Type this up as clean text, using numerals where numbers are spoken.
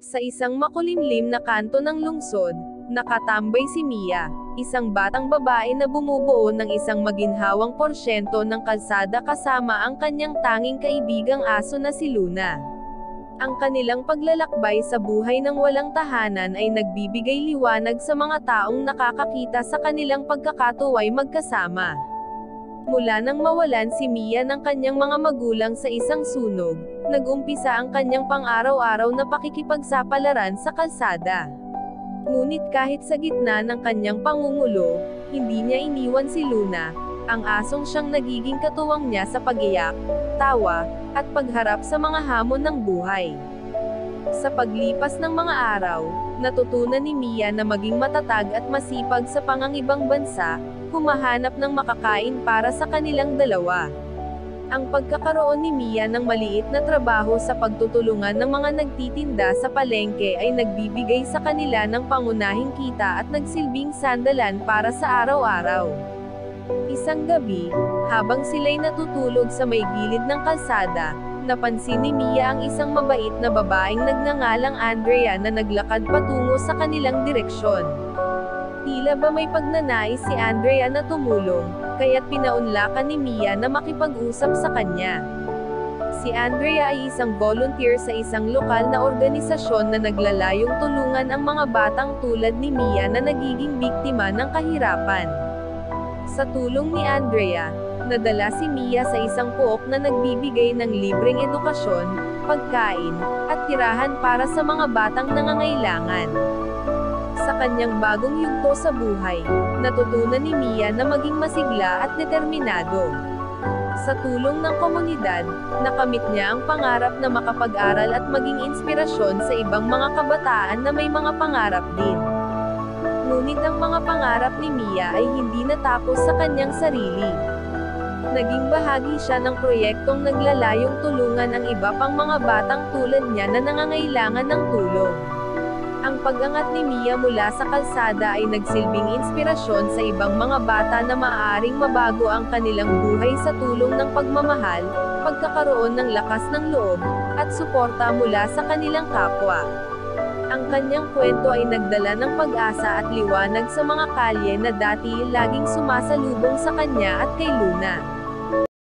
Sa isang makulimlim na kanto ng lungsod, nakatambay si Mia, isang batang babae na bumubuo ng isang maginhawang porsyento ng kalsada kasama ang kanyang tanging kaibigang aso na si Luna. Ang kanilang paglalakbay sa buhay ng walang tahanan ay nagbibigay liwanag sa mga taong nakakakita sa kanilang pagkakatuway magkasama. Mula nang mawalan si Mia ng kanyang mga magulang sa isang sunog, nag-umpisa ang kanyang pang-araw-araw na pakikipagsapalaran sa kalsada. Ngunit kahit sa gitna ng kanyang pangungulo, hindi niya iniwan si Luna, ang asong siyang nagiging katuwang niya sa pag-iyak, tawa, at pagharap sa mga hamon ng buhay. Sa paglipas ng mga araw, natutunan ni Mia na maging matatag at masipag sa pangangibang bansa, humahanap ng makakain para sa kanilang dalawa. Ang pagkakaroon ni Mia ng maliit na trabaho sa pagtutulungan ng mga nagtitinda sa palengke ay nagbibigay sa kanila ng pangunahing kita at nagsilbing sandalan para sa araw-araw. Isang gabi, habang sila'y natutulog sa may gilid ng kalsada, napansin ni Mia ang isang mabait na babaeng nagngangalang Andrea na naglakad patungo sa kanilang direksyon. Tila ba may pagnanais si Andrea na tumulong, kaya't pinaunlakan ni Mia na makipag-usap sa kanya. Si Andrea ay isang volunteer sa isang lokal na organisasyon na naglalayong tulungan ang mga batang tulad ni Mia na nagiging biktima ng kahirapan. Sa tulong ni Andrea, nadala si Mia sa isang pook na nagbibigay ng libreng edukasyon, pagkain, at tirahan para sa mga batang nangangailangan. Sa kanyang bagong yugto sa buhay, natutunan ni Mia na maging masigla at determinado. Sa tulong ng komunidad, nakamit niya ang pangarap na makapag-aral at maging inspirasyon sa ibang mga kabataan na may mga pangarap din. Ngunit ang mga pangarap ni Mia ay hindi natapos sa kanyang sarili. Naging bahagi siya ng proyektong naglalayong tulungan ang iba pang mga batang tulad niya na nangangailangan ng tulong. Ang pag-angat ni Mia mula sa kalsada ay nagsilbing inspirasyon sa ibang mga bata na maaaring mabago ang kanilang buhay sa tulong ng pagmamahal, pagkakaroon ng lakas ng loob, at suporta mula sa kanilang kapwa. Ang kanyang kwento ay nagdala ng pag-asa at liwanag sa mga kalye na dati laging sumasalubong sa kanya at kay Luna.